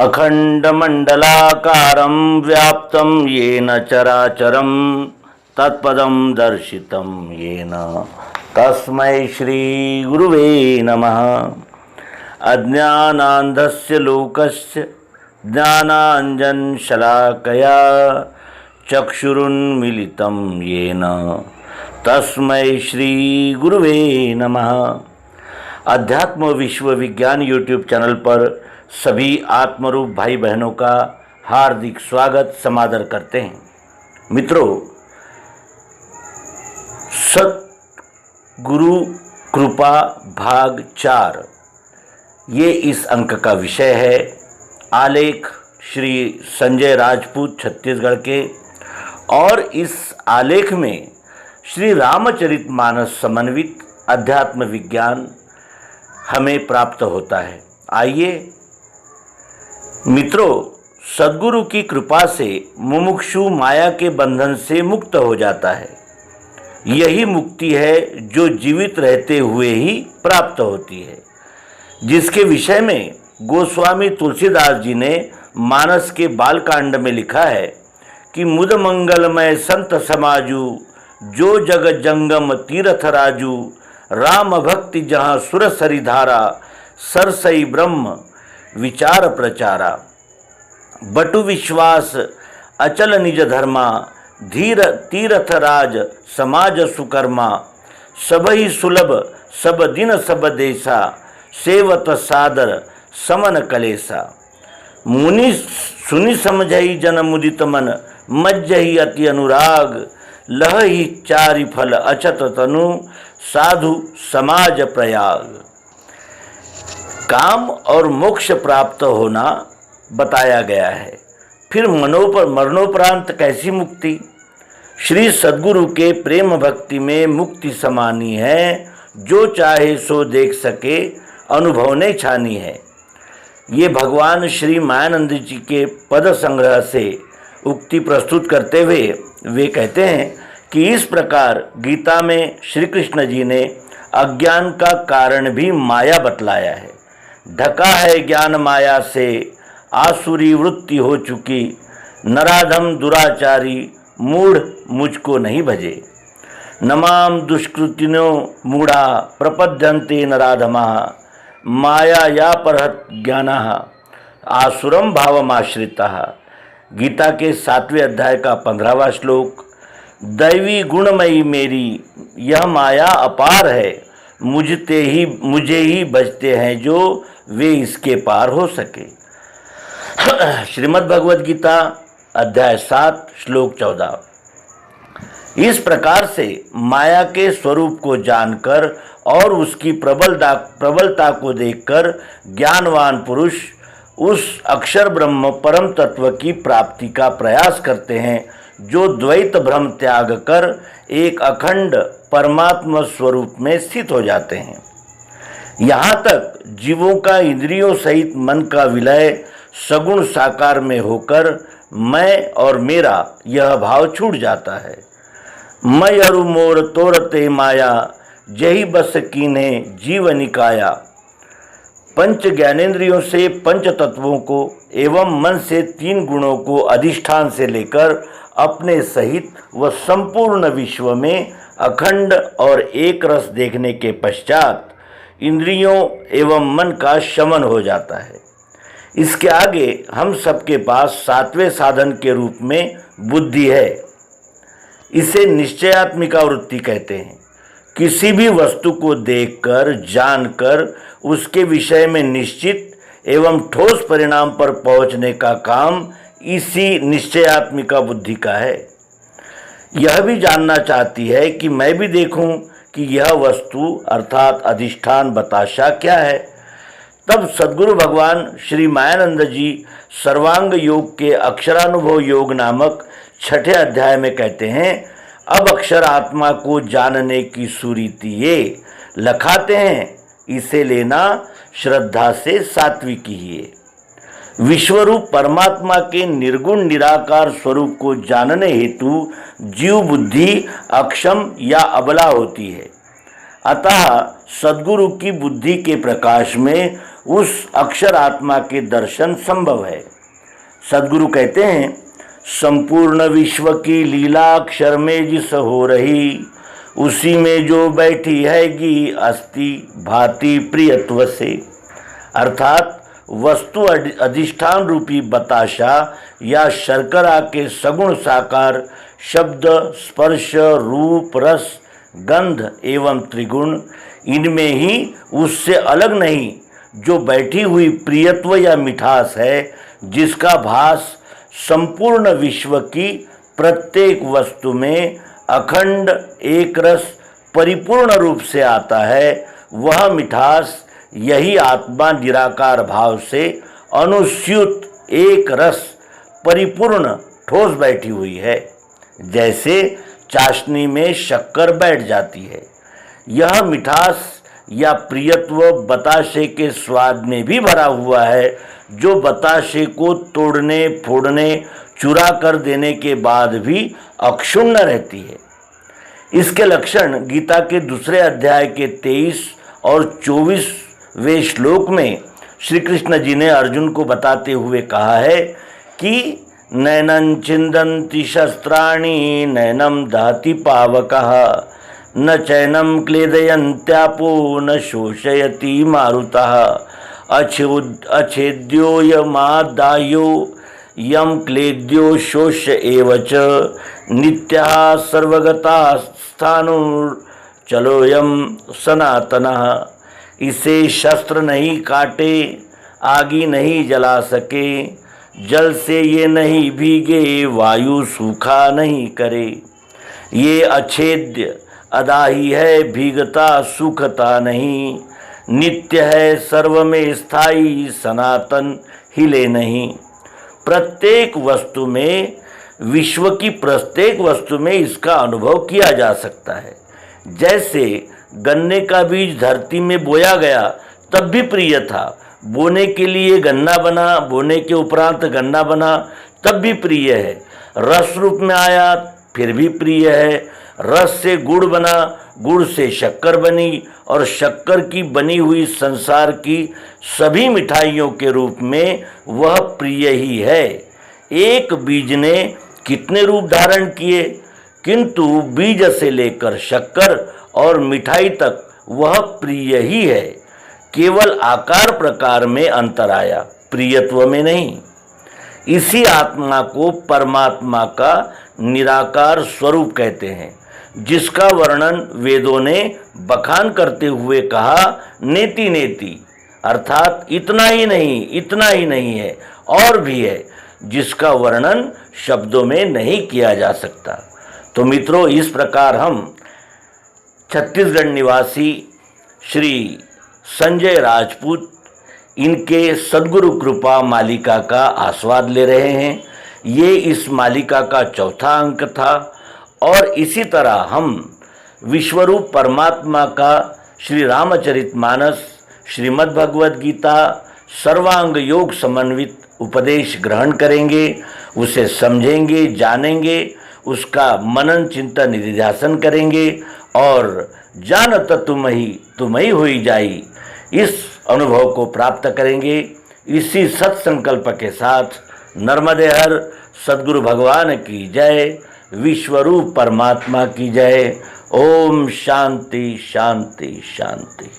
अखंडमंडलाकारं व्याप्तं येन चराचरं तत्पदं दर्शितं येन तस्मै श्री गुरुवे नमः। अज्ञानान्धस्य लोकस्य ज्ञानाञ्जनशलाकया चक्षुरुन्मीलितं येन तस्मै श्री गुरुवे नमः। अध्यात्म विश्व विज्ञान यूट्यूब चैनल पर सभी आत्मरूप भाई बहनों का हार्दिक स्वागत समादर करते हैं। मित्रों, सतगुरु कृपा भाग 4 ये इस अंक का विषय है। आलेख श्री संजय राजपूत छत्तीसगढ़ के, और इस आलेख में श्री रामचरितमानस समन्वित अध्यात्म विज्ञान हमें प्राप्त होता है। आइए मित्रों, सद्गुरु की कृपा से मुमुक्षु माया के बंधन से मुक्त हो जाता है। यही मुक्ति है जो जीवित रहते हुए ही प्राप्त होती है, जिसके विषय में गोस्वामी तुलसीदास जी ने मानस के बालकांड में लिखा है कि मुद मंगलमय संत समाजू, जो जग जंगम तीर्थ राजू, राम भक्ति जहाँ सुर सरिधारा, सरसई ब्रह्म विचार प्रचारा, बटु विश्वास अचल निज धर्मा, धीर तीर्थ राज समाज सुकर्मा, सबहि सुलभ सब दिन सब देसा, सेवत सादर समन कलेसा, मुनि सुनि समझई जन मुदित मन, मज्जहि अति अनुराग, लहहि चारि फल अचत तनु, साधु समाज प्रयाग। काम और मोक्ष प्राप्त होना बताया गया है। फिर मरणोपरांत कैसी मुक्ति? श्री सद्गुरु के प्रेम भक्ति में मुक्ति समानी है, जो चाहे सो देख सके, अनुभव ने छानी है। ये भगवान श्री मायानंद जी के पद संग्रह से उक्ति प्रस्तुत करते हुए वे कहते हैं कि इस प्रकार गीता में श्री कृष्ण जी ने अज्ञान का कारण भी माया बतलाया है। ढका है ज्ञान माया से, आसुरी वृत्ति हो चुकी, नराधम दुराचारी, मूढ़ मुझको नहीं भजे। नमाम दुष्कृतिनो मूढ़ा, प्रपद्यन्ते नराधमा, माया या परहत ज्ञानः, आसुरम भावमाश्रितः। गीता के 7वें अध्याय का 15वां श्लोक। दैवी गुणमयी मेरी यह माया अपार है, मुझे ही बचते हैं जो वे इसके पार हो सके। श्रीमद् भगवद गीता अध्याय 7 श्लोक 14। इस प्रकार से माया के स्वरूप को जानकर और उसकी प्रबलता को देखकर ज्ञानवान पुरुष उस अक्षर ब्रह्म परम तत्व की प्राप्ति का प्रयास करते हैं, जो द्वैत भ्रम त्याग कर एक अखंड परमात्मा स्वरूप में स्थित हो जाते हैं। यहाँ तक जीवों का इंद्रियों सहित मन का विलय सगुण साकार में होकर मैं और मेरा यह भाव छूट जाता है। मैं अरु मोर तोरते माया, जही बस कीन्हे जीव निकाया। पंच ज्ञानेंद्रियों से पंच तत्वों को एवं मन से 3 गुणों को अधिष्ठान से लेकर अपने सहित व संपूर्ण विश्व में अखंड और एक रस देखने के पश्चात इंद्रियों एवं मन का शमन हो जाता है। इसके आगे हम सबके पास 7वें साधन के रूप में बुद्धि है। इसे निश्चयात्मिका वृत्ति कहते हैं। किसी भी वस्तु को देखकर जानकर उसके विषय में निश्चित एवं ठोस परिणाम पर पहुंचने का काम इसी निश्चयात्मिका बुद्धि का है। यह भी जानना चाहती है कि मैं भी देखूं कि यह वस्तु अर्थात अधिष्ठान बताशा क्या है। तब सद्गुरु भगवान श्री मायानंद जी सर्वांग योग के अक्षरानुभव योग नामक 6ठे अध्याय में कहते हैं, अब अक्षर आत्मा को जानने की सुरीति ये लखाते हैं, इसे लेना श्रद्धा से सात्विकी है। विश्वरूप परमात्मा के निर्गुण निराकार स्वरूप को जानने हेतु जीव बुद्धि अक्षम या अबला होती है। अतः सद्गुरु की बुद्धि के प्रकाश में उस अक्षर आत्मा के दर्शन संभव है। सद्गुरु कहते हैं, संपूर्ण विश्व की लीला अक्षर में जिस हो रही, उसी में जो बैठी हैगी अस्ति भांति प्रियत्व से। अर्थात वस्तु अधिष्ठान रूपी बताशा या शर्करा के सगुण साकार शब्द, स्पर्श, रूप, रस, गंध एवं त्रिगुण, इनमें ही उससे अलग नहीं जो बैठी हुई प्रियत्व या मिठास है, जिसका भास संपूर्ण विश्व की प्रत्येक वस्तु में अखंड एक रस परिपूर्ण रूप से आता है। वह मिठास यही आत्मा निराकार भाव से अनुस्यूत एक रस परिपूर्ण ठोस बैठी हुई है, जैसे चाशनी में शक्कर बैठ जाती है। यह मिठास या प्रियत्व बताशे के स्वाद में भी भरा हुआ है, जो बताशे को तोड़ने, फोड़ने, चुरा कर देने के बाद भी अक्षुण्ण रहती है। इसके लक्षण गीता के दूसरे अध्याय के 23 और 24वें श्लोक में श्री कृष्ण जी ने अर्जुन को बताते हुए कहा है कि नैनं छिन्दन्ति शस्त्राणि नैनं दहति पावकः न चैनं क्लेदयन्त्यापो न शोषयति मारुतः अच्छेद्योयमादायो यम क्लेद्यो शोष्य एव च नित्यः सर्वगतः स्थाणुर्चलोऽयं सनातनः। इसे शस्त्र नहीं काटे, आगी नहीं जला सके, जल से ये नहीं भीगे, वायु सूखा नहीं करे। ये अच्छेद्य अदाही है, भीगता सूखता नहीं, नित्य है, सर्व में स्थायी, सनातन हिले नहीं। प्रत्येक वस्तु में, विश्व की प्रत्येक वस्तु में इसका अनुभव किया जा सकता है। जैसे गन्ने का बीज धरती में बोया गया तब भी प्रिय था, बोने के लिए गन्ना बना, बोने के उपरांत गन्ना बना तब भी प्रिय है। रस रूप में आया फिर भी प्रिय है। रस से गुड़ बना, गुड़ से शक्कर बनी, और शक्कर की बनी हुई संसार की सभी मिठाइयों के रूप में वह प्रिय ही है। एक बीज ने कितने रूप धारण किए, किंतु बीज से लेकर शक्कर और मिठाई तक वह प्रिय ही है। केवल आकार प्रकार में अंतर आया, प्रियत्व में नहीं। इसी आत्मा को परमात्मा का निराकार स्वरूप कहते हैं, जिसका वर्णन वेदों ने बखान करते हुए कहा नेति नेति, अर्थात इतना ही नहीं, इतना ही नहीं है, और भी है, जिसका वर्णन शब्दों में नहीं किया जा सकता। तो मित्रों, इस प्रकार हम छत्तीसगढ़ निवासी श्री संजय राजपूत इनके सद्गुरु कृपा मालिका का आस्वाद ले रहे हैं। ये इस मालिका का चौथा अंक था, और इसी तरह हम विश्वरूप परमात्मा का श्री रामचरितमानस, श्रीमद् भगवद गीता सर्वांग योग समन्वित उपदेश ग्रहण करेंगे, उसे समझेंगे, जानेंगे, उसका मनन चिंतन निधिध्यासन करेंगे, और जानत तुम्ही हुई जाई, इस अनुभव को प्राप्त करेंगे। इसी सत्संकल्प के साथ नर्मदे हर सद्गुरु भगवान की जय, विश्वरूप परमात्मा की जय। ओम शांति शांति शांति।